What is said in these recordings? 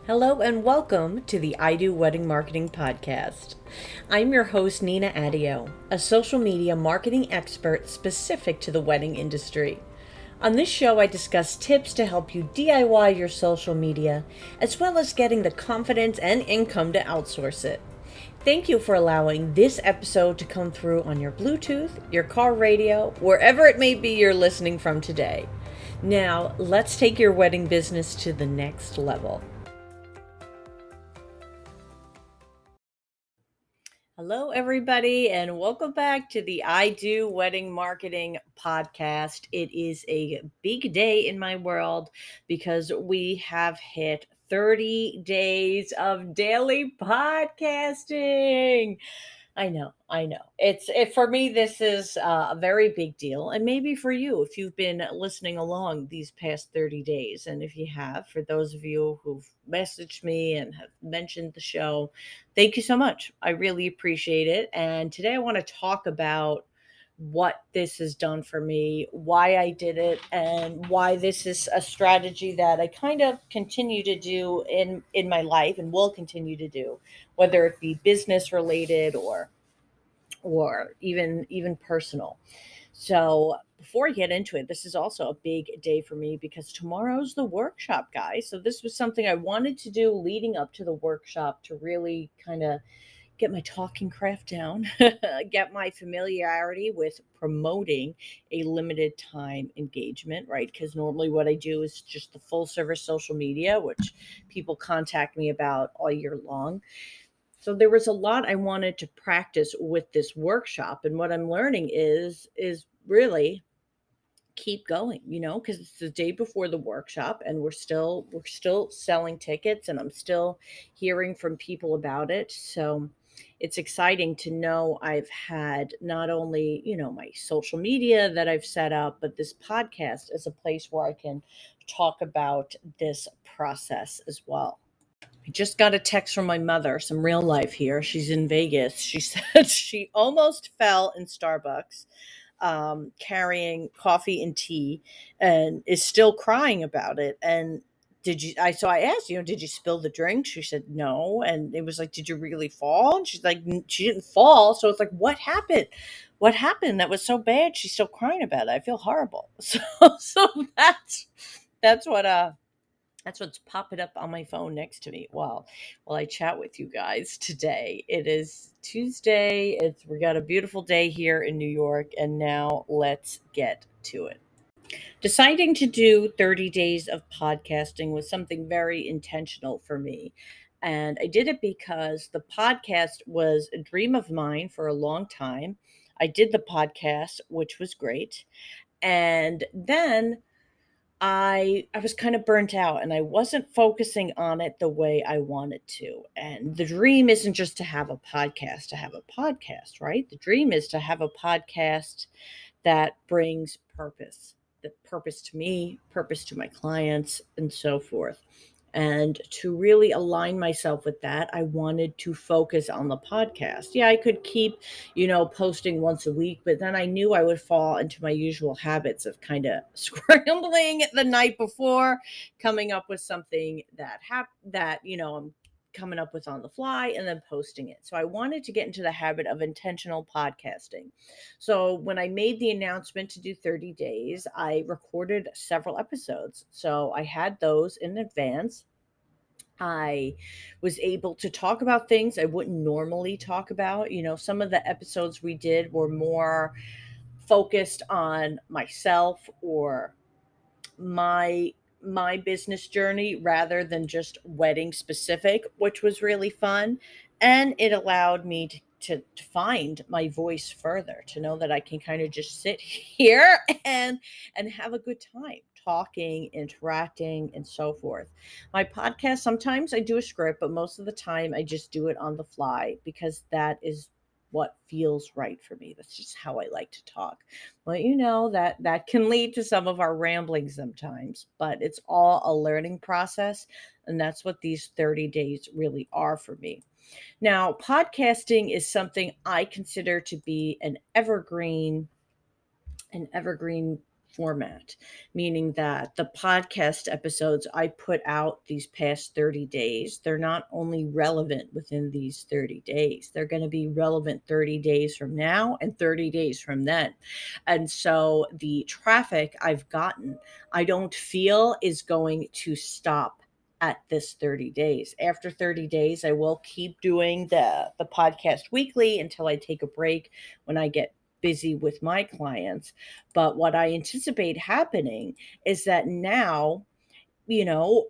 Hello and welcome to the I Do Wedding Marketing Podcast. I'm your host, Nina Adio, a social media marketing expert specific to the wedding industry. On this show, I discuss tips to help you DIY your social media, as well as getting the confidence and income to outsource it. Thank you for allowing this episode to come through on your Bluetooth, your car radio, wherever it may be you're listening from today. Now, let's take your wedding business to the next level. Hello, everybody, and welcome back to the I Do Wedding Marketing Podcast. It is a big day in my world because we have hit 30 days of daily podcasting. I know. For me, this is a very big deal, and maybe for you if you've been listening along these past 30 days. And if you have, for those of you who've messaged me and have mentioned the show, thank you so much. I really appreciate it. And today I want to talk about what this has done for me, why I did it, and why this is a strategy that I kind of continue to do in my life and will continue to do, whether it be business related or even personal. So before I get into it, this is also a big day for me because tomorrow's the workshop, guys. So this was something I wanted to do leading up to the workshop to really kind of get my talking craft down, get my familiarity with promoting a limited time engagement, right? Because normally what I do is just the full service social media, which people contact me about all year long. So there was a lot I wanted to practice with this workshop, and what I'm learning is really keep going, because it's the day before the workshop and we're still selling tickets and I'm still hearing from people about it. So it's exciting to know I've had not only, my social media that I've set up, but this podcast as a place where I can talk about this process as well. I just got a text from my mother, some real life here. She's in Vegas. She said she almost fell in Starbucks carrying coffee and tea and is still crying about it. And so I asked, did you spill the drink? She said no. And it was like, did you really fall? And she's like, she didn't fall. So it's like, what happened? What happened? That was so bad. She's still crying about it. I feel horrible. So that's what, that's what's popping up on my phone next to me while I chat with you guys today. It is Tuesday. We got a beautiful day here in New York, and now let's get to it. Deciding to do 30 days of podcasting was something very intentional for me. And I did it because the podcast was a dream of mine for a long time. I did the podcast, which was great. And then I was kind of burnt out and I wasn't focusing on it the way I wanted to. And the dream isn't just to have a podcast, right? The dream is to have a podcast that brings purpose, the purpose to me, purpose to my clients, and so forth. And to really align myself with that, I wanted to focus on the podcast. Yeah, I could keep, posting once a week, but then I knew I would fall into my usual habits of kind of scrambling the night before, coming up with something I'm coming up with on the fly and then posting it. So I wanted to get into the habit of intentional podcasting. So when I made the announcement to do 30 days, I recorded several episodes. So I had those in advance. I was able to talk about things I wouldn't normally talk about. Some of the episodes we did were more focused on myself or my business journey rather than just wedding specific, which was really fun. And it allowed me to find my voice further, to know that I can kind of just sit here and have a good time talking, interacting, and so forth. My podcast, sometimes I do a script, but most of the time I just do it on the fly because that is what feels right for me. That's just how I like to talk. Well, that can lead to some of our ramblings sometimes, but it's all a learning process, and that's what these 30 days really are for me. Now, podcasting is something I consider to be an evergreen format, meaning that the podcast episodes I put out these past 30 days, they're not only relevant within these 30 days, they're going to be relevant 30 days from now and 30 days from then. And so the traffic I've gotten, I don't feel is going to stop at this 30 days. After 30 days, I will keep doing the podcast weekly until I take a break when I get busy with my clients. But what I anticipate happening is that now,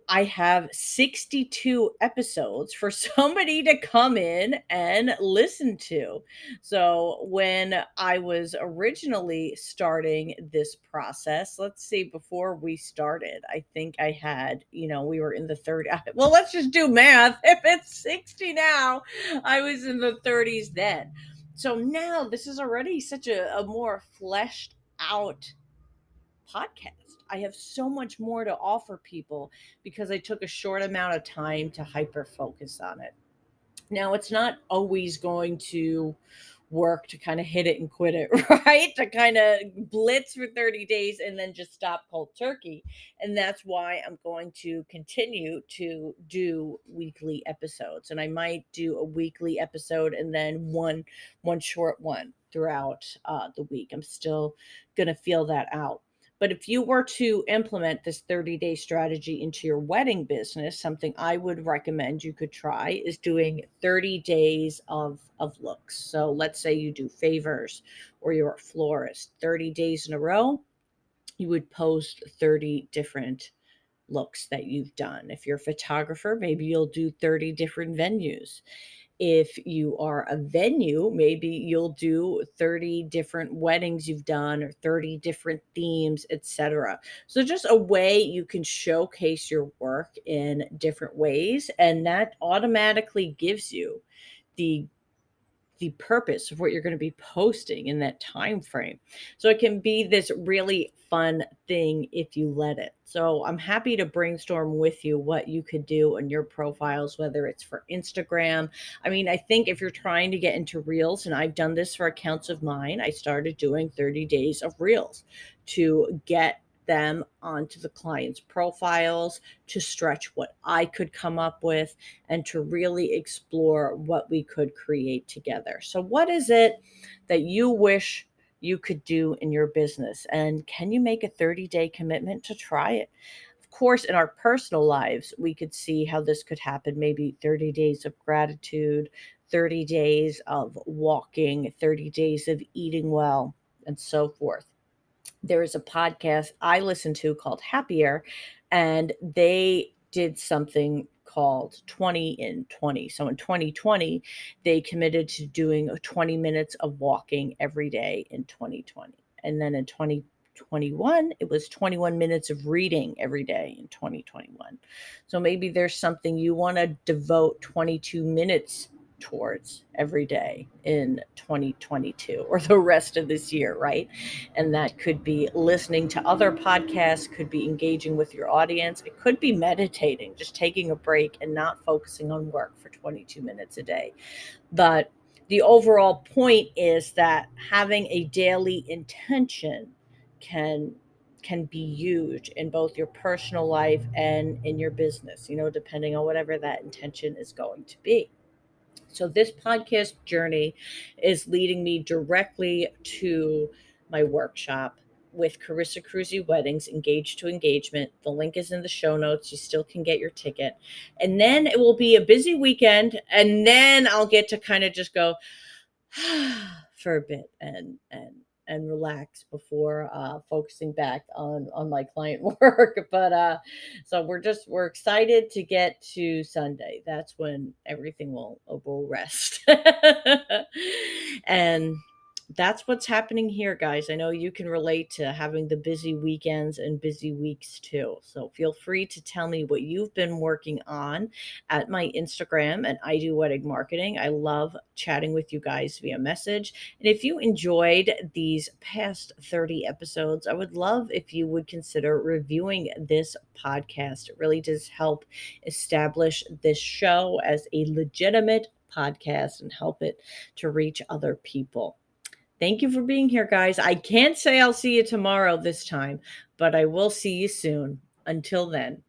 I have 62 episodes for somebody to come in and listen to. So when I was originally starting this process, let's see, before we started, I think I had, we were in the third. Well, let's just do math. If it's 60 now, I was in the 30s then. So now this is already such a more fleshed out podcast. I have so much more to offer people because I took a short amount of time to hyper focus on it. Now, it's not always going to work to kind of hit it and quit it, right? To kind of blitz for 30 days and then just stop cold turkey. And that's why I'm going to continue to do weekly episodes. And I might do a weekly episode and then one short one throughout the week. I'm still going to feel that out. But if you were to implement this 30-day strategy into your wedding business, something I would recommend you could try is doing 30 days of looks. So let's say you do favors or you're a florist, 30 days in a row, you would post 30 different looks that you've done. If you're a photographer, maybe you'll do 30 different venues. If you are a venue, maybe you'll do 30 different weddings you've done or 30 different themes, etc. So just a way you can showcase your work in different ways, and that automatically gives you the the purpose of what you're going to be posting in that time frame. So it can be this really fun thing if you let it. So I'm happy to brainstorm with you what you could do on your profiles, whether it's for Instagram. I mean, I think if you're trying to get into reels, and I've done this for accounts of mine, I started doing 30 days of reels to get them onto the client's profiles, to stretch what I could come up with, and to really explore what we could create together. So, what is it that you wish you could do in your business? And can you make a 30-day commitment to try it? Of course, in our personal lives, we could see how this could happen, maybe 30 days of gratitude, 30 days of walking, 30 days of eating well, and so forth. There is a podcast I listen to called Happier, and they did something called 20 in 20. So in 2020, they committed to doing 20 minutes of walking every day in 2020. And then in 2021, it was 21 minutes of reading every day in 2021. So maybe there's something you want to devote 22 minutes towards every day in 2022 or the rest of this year, right? And that could be listening to other podcasts, could be engaging with your audience, it could be meditating, just taking a break and not focusing on work for 22 minutes a day. But the overall point is that having a daily intention can be huge in both your personal life and in your business, depending on whatever that intention is going to be. So, this podcast journey is leading me directly to my workshop with Carissa Cruzy Weddings, Engaged to Engagement. The link is in the show notes. You still can get your ticket. And then it will be a busy weekend. And then I'll get to kind of just go for a bit and relax before focusing back on my client work. But so we're excited to get to Sunday. That's when everything will rest. And that's what's happening here, guys. I know you can relate to having the busy weekends and busy weeks too. So feel free to tell me what you've been working on at my Instagram and I Do Wedding Marketing. I love chatting with you guys via message. And if you enjoyed these past 30 episodes, I would love if you would consider reviewing this podcast. It really does help establish this show as a legitimate podcast and help it to reach other people. Thank you for being here, guys. I can't say I'll see you tomorrow this time, but I will see you soon. Until then.